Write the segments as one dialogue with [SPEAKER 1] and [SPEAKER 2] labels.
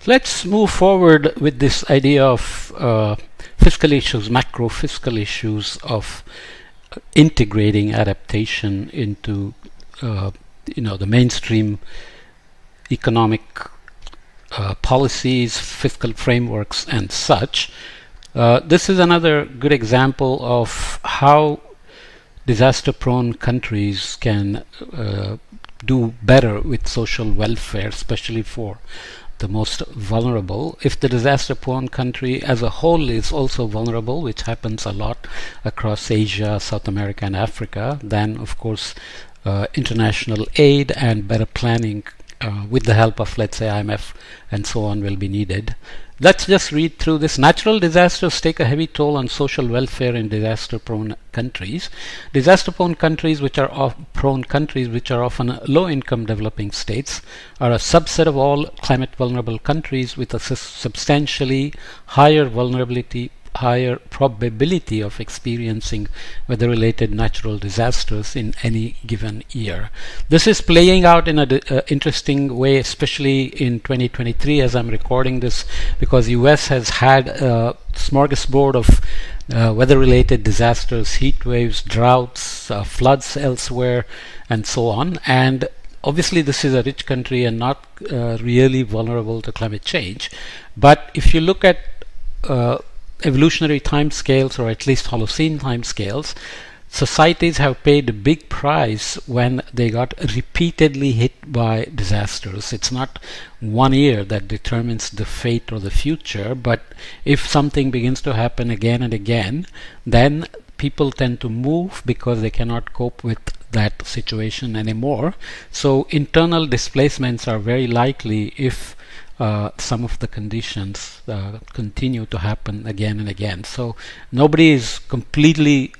[SPEAKER 1] Let's move forward with this idea of fiscal issues, macro fiscal issues of integrating adaptation into the mainstream economic policies, fiscal frameworks, and such. This is another good example of how disaster-prone countries can do better with social welfare, especially for the most vulnerable. If the disaster-prone country as a whole is also vulnerable, which happens a lot across Asia, South America, and Africa, then of course international aid and better planning with the help of, let's say, IMF and so on will be needed. Let's just read through this. Natural disasters take a heavy toll on social welfare in disaster-prone countries. Disaster-prone countries, which are often low-income developing states, are a subset of all climate-vulnerable countries with a substantially higher probability of experiencing weather-related natural disasters in any given year. This is playing out in an interesting way, especially in 2023 as I'm recording this, because US has had a smorgasbord of weather-related disasters, heat waves, droughts, floods elsewhere, and so on. And obviously this is a rich country and not really vulnerable to climate change. But if you look at evolutionary time scales, or at least Holocene time scales, societies have paid a big price when they got repeatedly hit by disasters. It's not one year that determines the fate or the future, but if something begins to happen again and again, then people tend to move because they cannot cope with that situation anymore. So internal displacements are very likely if some of the conditions continue to happen again and again. So nobody is completely,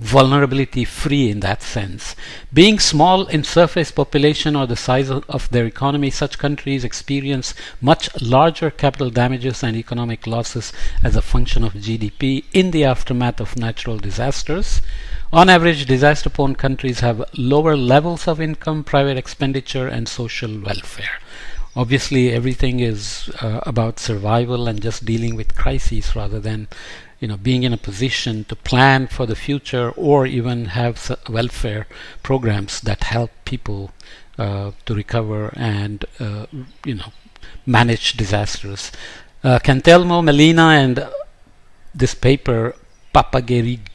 [SPEAKER 1] vulnerability free in that sense. Being small in surface population or the size of their economy, such countries experience much larger capital damages and economic losses as a function of GDP in the aftermath of natural disasters. On average, disaster-prone countries have lower levels of income, private expenditure, and social welfare. Obviously, everything is about survival and just dealing with crises rather than being in a position to plan for the future or even have welfare programs that help people to recover and manage disasters. Cantelmo, Melina, and this paper, Papageorgiou,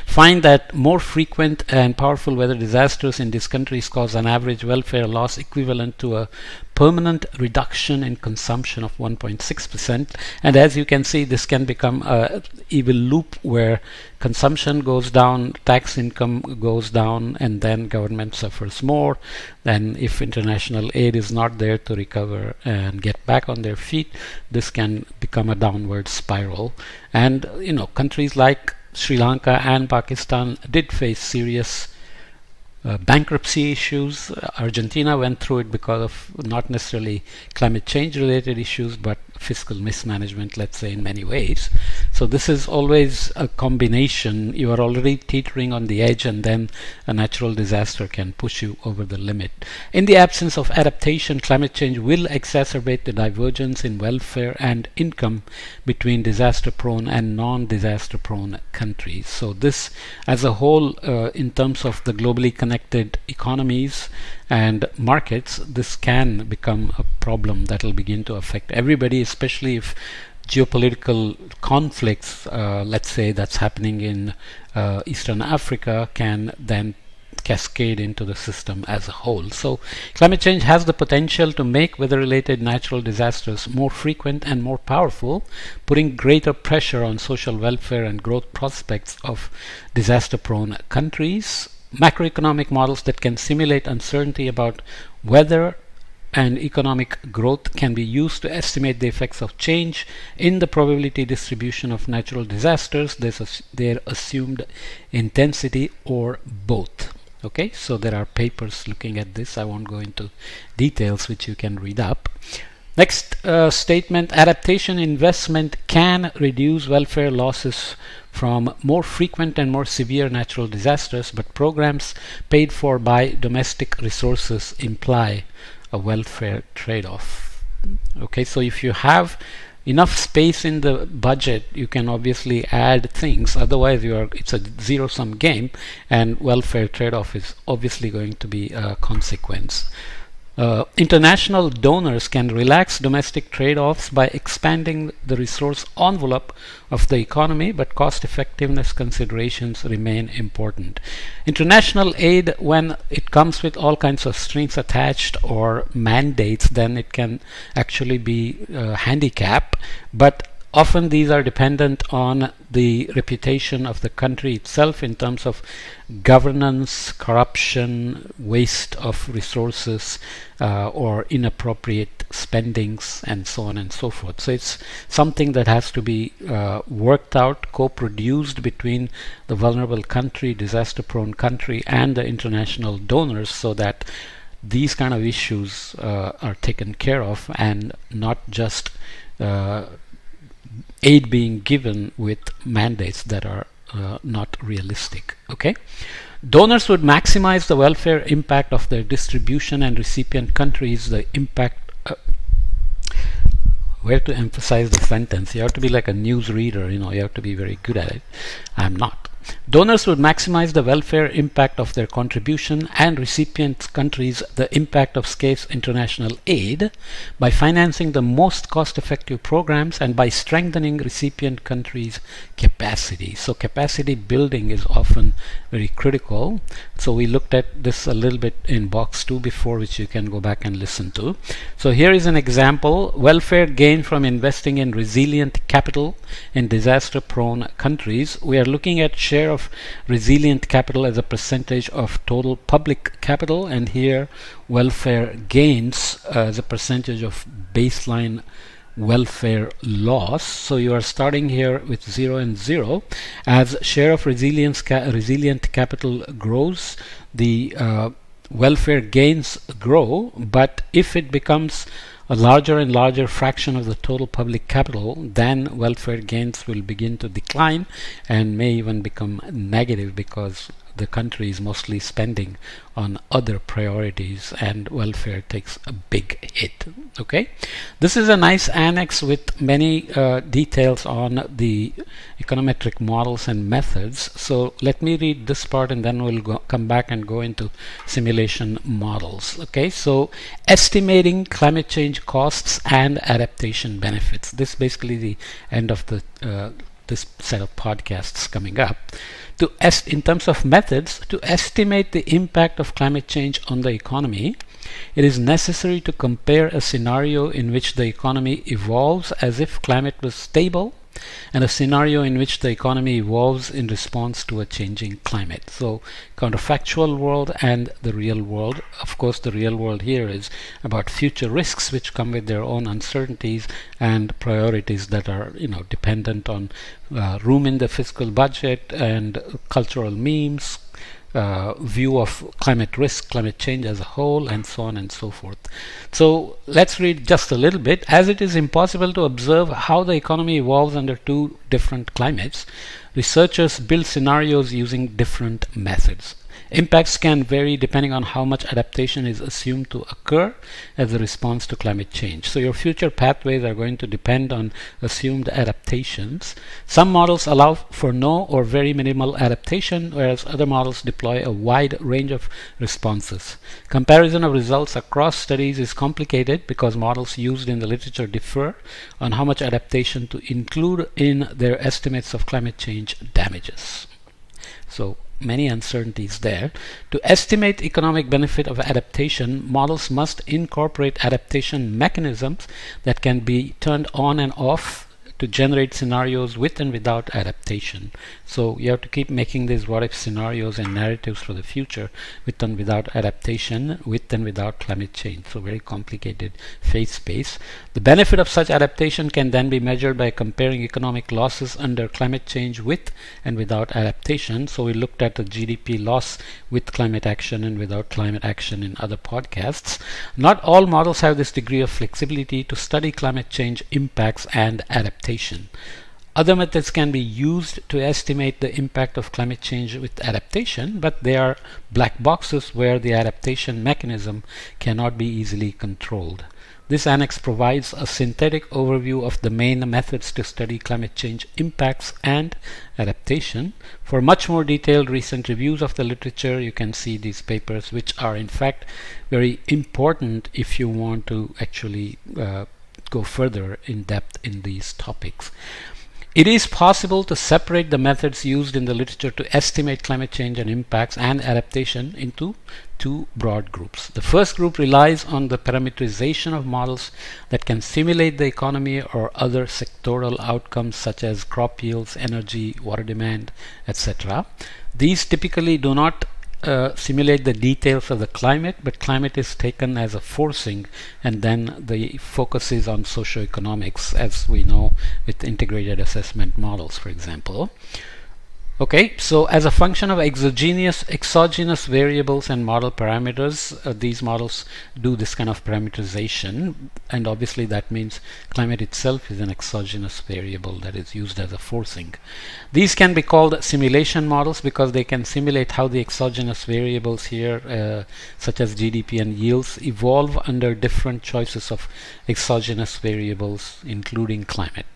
[SPEAKER 1] find that more frequent and powerful weather disasters in these countries cause an average welfare loss equivalent to a permanent reduction in consumption of 1.6%. And as you can see, this can become an evil loop where consumption goes down, tax income goes down, and then government suffers more. Then if international aid is not there to recover and get back on their feet, this can become a downward spiral. And countries like Sri Lanka and Pakistan did face serious bankruptcy issues. Argentina went through it because of not necessarily climate change related issues, but fiscal mismanagement, let's say, in many ways. So this is always a combination. You are already teetering on the edge, and then a natural disaster can push you over the limit. In the absence of adaptation, climate change will exacerbate the divergence in welfare and income between disaster-prone and non-disaster-prone countries. So this, as a whole, in terms of the globally connected economies and markets, this can become a problem that will begin to affect everybody, especially if geopolitical conflicts, let's say that's happening in Eastern Africa, can then cascade into the system as a whole. So climate change has the potential to make weather-related natural disasters more frequent and more powerful, putting greater pressure on social welfare and growth prospects of disaster-prone countries. Macroeconomic models that can simulate uncertainty about weather and economic growth can be used to estimate the effects of change in the probability distribution of natural disasters, their assumed intensity, or both. Okay, so there are papers looking at this. I won't go into details, which you can read up. Next statement, adaptation investment can reduce welfare losses from more frequent and more severe natural disasters, but programs paid for by domestic resources imply a welfare trade-off. Okay, so if you have enough space in the budget, you can obviously add things. Otherwise, it's a zero-sum game, and welfare trade-off is obviously going to be a consequence. International donors can relax domestic trade-offs by expanding the resource envelope of the economy, but cost-effectiveness considerations remain important. International aid, when it comes with all kinds of strings attached or mandates, then it can actually be a handicap, but often these are dependent on the reputation of the country itself in terms of governance, corruption, waste of resources, or inappropriate spendings, and so on and so forth. So it's something that has to be worked out, co-produced between the vulnerable country, disaster-prone country, and the international donors, so that these kind of issues are taken care of, and not just aid being given with mandates that are not realistic. Okay, donors would maximize the welfare impact of their distribution and recipient countries. The impact. Where to emphasize the sentence? You have to be like a news reader. You have to be very good at it. I'm not. Donors would maximize the welfare impact of their contribution and recipient countries the impact of scarce international aid by financing the most cost-effective programs and by strengthening recipient countries' capacity. So capacity building is often very critical. So we looked at this a little bit in box 2 before, which you can go back and listen to. So here is an example: welfare gain from investing in resilient capital in disaster-prone countries. We are looking at share of resilient capital as a percentage of total public capital, and here welfare gains as a percentage of baseline welfare loss. So you are starting here with 0 and 0. As share of resilient capital grows, the welfare gains grow, but if it becomes a larger and larger fraction of the total public capital, then welfare gains will begin to decline and may even become negative, because the country is mostly spending on other priorities and welfare takes a big hit. Okay, this is a nice annex with many details on the econometric models and methods. So let me read this part and then we'll come back and go into simulation models. Okay, so estimating climate change costs and adaptation benefits. This is basically the end of the this set of podcasts coming up. In terms of methods, to estimate the impact of climate change on the economy, it is necessary to compare a scenario in which the economy evolves as if climate was stable and a scenario in which the economy evolves in response to a changing climate. So counterfactual world and the real world. Of course, the real world here is about future risks which come with their own uncertainties and priorities that are dependent on room in the fiscal budget and cultural memes, view of climate risk, climate change as a whole, and so on and so forth. So let's read just a little bit. As it is impossible to observe how the economy evolves under two different climates, researchers build scenarios using different methods. Impacts can vary depending on how much adaptation is assumed to occur as a response to climate change. So your future pathways are going to depend on assumed adaptations. Some models allow for no or very minimal adaptation, whereas other models deploy a wide range of responses. Comparison of results across studies is complicated because models used in the literature differ on how much adaptation to include in their estimates of climate change damages. So many uncertainties there. To estimate economic benefit of adaptation, models must incorporate adaptation mechanisms that can be turned on and off to generate scenarios with and without adaptation. So you have to keep making these what if scenarios and narratives for the future with and without adaptation, with and without climate change. So very complicated phase space. The benefit of such adaptation can then be measured by comparing economic losses under climate change with and without adaptation. So we looked at the GDP loss with climate action and without climate action in other podcasts. Not all models have this degree of flexibility to study climate change impacts and adaptation. Other methods can be used to estimate the impact of climate change with adaptation, but they are black boxes where the adaptation mechanism cannot be easily controlled. This annex provides a synthetic overview of the main methods to study climate change impacts and adaptation. For much more detailed recent reviews of the literature, you can see these papers, which are in fact very important if you want to actually go further in depth in these topics. It is possible to separate the methods used in the literature to estimate climate change and impacts and adaptation into two broad groups. The first group relies on the parameterization of models that can simulate the economy or other sectoral outcomes such as crop yields, energy, water demand, etc. These typically do not simulate the details of the climate, but climate is taken as a forcing, and then the focus is on socioeconomics, as we know with integrated assessment models, for example. Okay, so as a function of exogenous variables and model parameters, these models do this kind of parameterization, and obviously that means climate itself is an exogenous variable that is used as a forcing. These can be called simulation models because they can simulate how the exogenous variables here, such as GDP and yields, evolve under different choices of exogenous variables, including climate.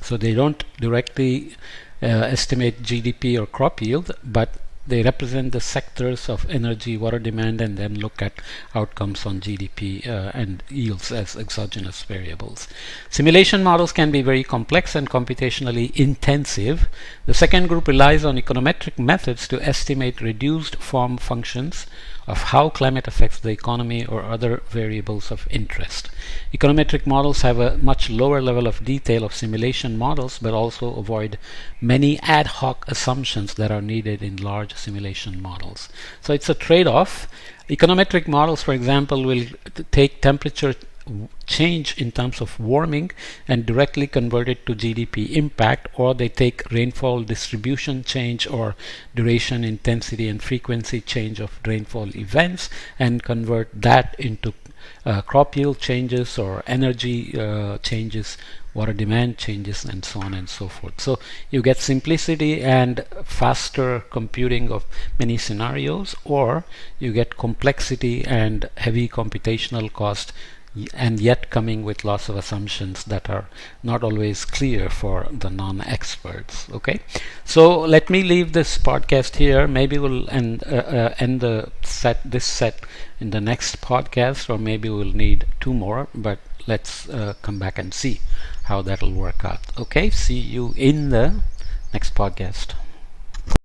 [SPEAKER 1] So they don't directly estimate GDP or crop yield, but they represent the sectors of energy, water demand, and then look at outcomes on GDP and yields as exogenous variables. Simulation models can be very complex and computationally intensive. The second group relies on econometric methods to estimate reduced form functions of how climate affects the economy or other variables of interest. Econometric models have a much lower level of detail of simulation models, but also avoid many ad hoc assumptions that are needed in large simulation models. So it's a trade-off. Econometric models, for example, will take temperature change in terms of warming and directly convert it to GDP impact, or they take rainfall distribution change or duration, intensity, and frequency change of rainfall events and convert that into crop yield changes or energy changes, water demand changes, and so on and so forth. So you get simplicity and faster computing of many scenarios, or you get complexity and heavy computational cost, and yet coming with lots of assumptions that are not always clear for the non-experts. Okay, so let me leave this podcast here. Maybe we'll end this set in the next podcast, or maybe we'll need two more, but let's come back and see how that'll work out. Okay, see you in the next podcast.